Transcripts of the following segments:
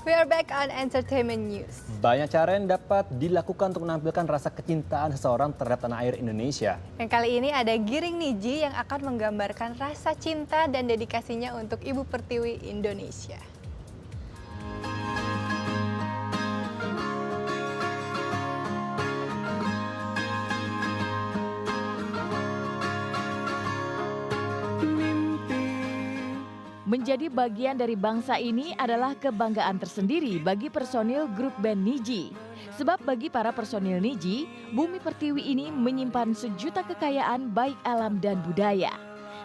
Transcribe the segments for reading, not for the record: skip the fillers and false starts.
We are back on Entertainment News. Banyak cara yang dapat dilakukan untuk menampilkan rasa kecintaan seseorang terhadap tanah air Indonesia. Dan kali ini ada Giring Niji yang akan menggambarkan rasa cinta dan dedikasinya untuk Ibu Pertiwi Indonesia. Menjadi bagian dari bangsa ini adalah kebanggaan tersendiri bagi personil grup band Niji. Sebab bagi para personil Niji, Bumi Pertiwi ini menyimpan sejuta kekayaan baik alam dan budaya.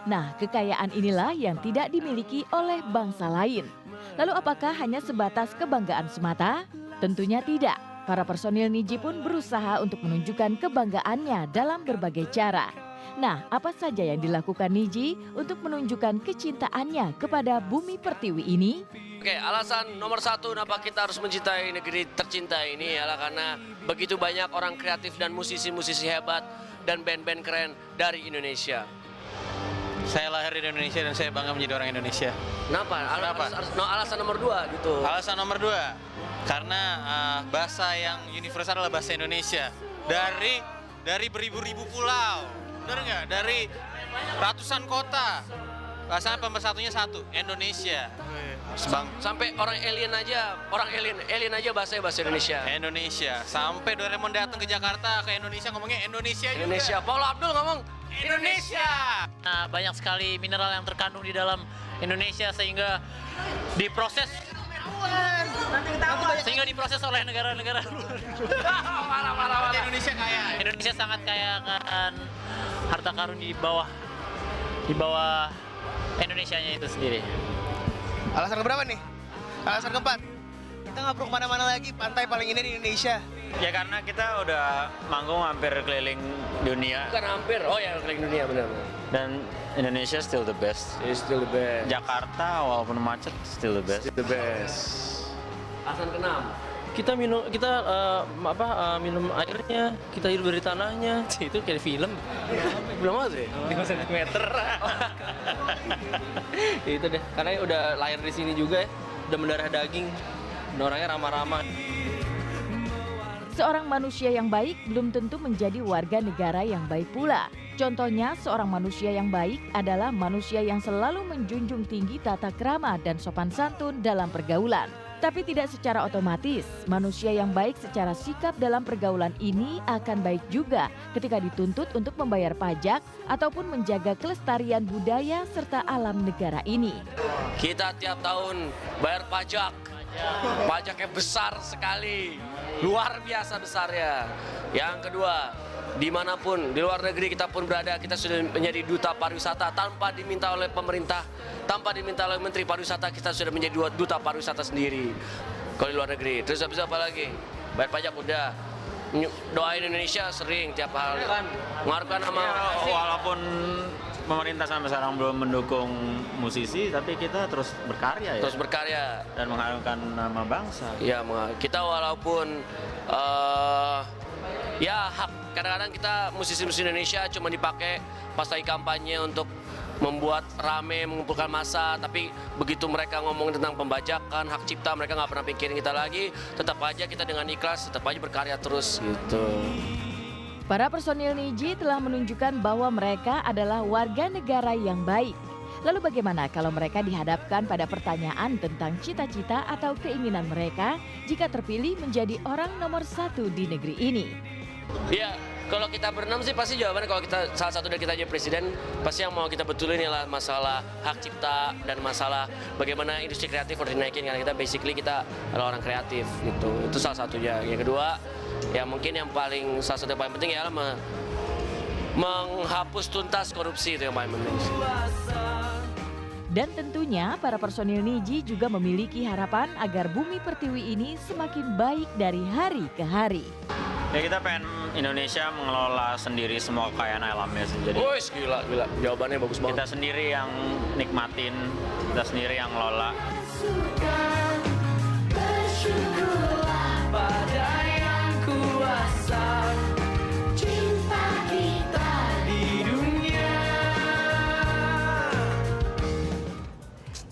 Nah, kekayaan inilah yang tidak dimiliki oleh bangsa lain. Lalu apakah hanya sebatas kebanggaan semata? Tentunya tidak. Para personil Niji pun berusaha untuk menunjukkan kebanggaannya dalam berbagai cara. Nah, apa saja yang dilakukan Niji untuk menunjukkan kecintaannya kepada Bumi Pertiwi ini? Oke, alasan nomor satu kenapa kita harus mencintai negeri tercinta ini adalah karena begitu banyak orang kreatif dan musisi-musisi hebat dan band-band keren dari Indonesia. Saya lahir di Indonesia dan saya bangga menjadi orang Indonesia. Kenapa? Alasan nomor dua gitu. Alasan nomor dua, karena bahasa yang universal adalah bahasa Indonesia. Dari beribu-ribu pulau. Benar nggak? Dari ratusan kota, bahasa pemersatunya satu, Indonesia. Sampai orang alien aja bahasa Indonesia. Indonesia. Sampai Doraemon datang ke Jakarta, ke Indonesia ngomongnya Indonesia juga. Indonesia. Paula Abdul ngomong Indonesia. Nah, banyak sekali mineral yang terkandung di dalam Indonesia sehingga diproses oleh negara-negara luar. Indonesia kaya. Indonesia sangat kaya akan harta karun di bawah Indonesianya itu sendiri. Alasan keberapa nih? Alasan keempat. Kita nggak perlu kemana-mana lagi, pantai paling indah di Indonesia. Ya karena kita udah manggung hampir keliling dunia. Bukan hampir, oh ya keliling dunia benar. Dan Indonesia still the best. It's still the best. Jakarta walaupun macet still the best. Still the best. Alasan keenam. Kita minum minum airnya, kita hidup dari tanahnya. Itu kayak film. Belum apa sih? 5 cm. Itu deh, karena udah lahir di sini juga ya, udah mendarah daging. Dan orangnya ramah-ramah. Seorang manusia yang baik belum tentu menjadi warga negara yang baik pula. Contohnya, seorang manusia yang baik adalah manusia yang selalu menjunjung tinggi tata krama dan sopan santun dalam pergaulan. Tapi tidak secara otomatis, manusia yang baik secara sikap dalam pergaulan ini akan baik juga ketika dituntut untuk membayar pajak ataupun menjaga kelestarian budaya serta alam negara ini. Kita tiap tahun bayar pajak. Pajaknya besar sekali, luar biasa besarnya. Yang kedua, dimanapun di luar negeri kita pun berada, kita sudah menjadi duta pariwisata tanpa diminta oleh pemerintah, tanpa diminta oleh Menteri Pariwisata, kita sudah menjadi duta pariwisata sendiri kalau di luar negeri. Terus habis apa lagi? Bayar pajak udah, doain Indonesia sering tiap hal, mengharapkan nama. Walaupun pemerintah sampai sekarang belum mendukung musisi, tapi kita terus berkarya ya. Terus berkarya dan mengharumkan nama bangsa. Ya, kita walaupun ya hak, kadang-kadang kita musisi-musisi Indonesia cuma dipakai pas lagi kampanye untuk membuat rame, mengumpulkan massa, tapi begitu mereka ngomong tentang pembajakan, hak cipta, mereka nggak pernah pikirin kita lagi. Tetap aja kita dengan ikhlas, tetap aja berkarya terus gitu. Para personil Niji telah menunjukkan bahwa mereka adalah warga negara yang baik. Lalu bagaimana kalau mereka dihadapkan pada pertanyaan tentang cita-cita atau keinginan mereka jika terpilih menjadi orang nomor 1 di negeri ini? Ya, kalau kita berenam sih pasti jawabannya, kalau kita salah satu dari kita jadi presiden, pasti yang mau kita betulin adalah masalah hak cipta dan masalah bagaimana industri kreatif harus dinaikin, karena kita basically kita adalah orang kreatif gitu. Itu salah satunya. Yang kedua, ya mungkin yang salah satu yang paling penting adalah menghapus tuntas korupsi, itu yang paling penting. Dan tentunya para personil Niji juga memiliki harapan agar Bumi Pertiwi ini semakin baik dari hari ke hari. Ya kita pengen Indonesia mengelola sendiri semua kekayaan alamnya sendiri. Wih, gila. Jawabannya bagus banget. Kita sendiri yang nikmatin, kita sendiri yang ngelola. Bersyukurlah pada yang kuasa, cinta kita di dunia.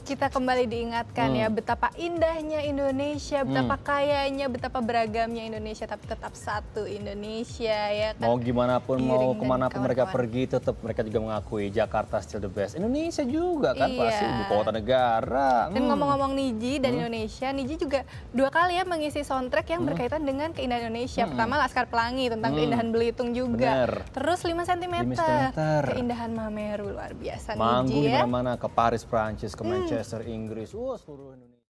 Kita kita kembali diingatkan ya betapa indahnya Indonesia, betapa kayanya, betapa beragamnya Indonesia, tapi tetap satu Indonesia ya kan. Mau gimana pun, mau Giring dan kemana pun mereka kawan-kawan. pergi, tetap mereka juga mengakui Jakarta still the best. Indonesia juga kan, Iya. pasti ibu kota negara. Dan ngomong-ngomong Niji dan Indonesia, Niji juga 2 kali ya mengisi soundtrack yang berkaitan dengan keindahan Indonesia. Pertama Laskar Pelangi tentang keindahan Belitung juga. Bener. Terus 5 cm, 5 sentimeter. keindahan Mameru luar biasa Manggung Niji di ya. mana-mana, ke Paris Prancis, ke Manchester Inggris, seluruh Indonesia.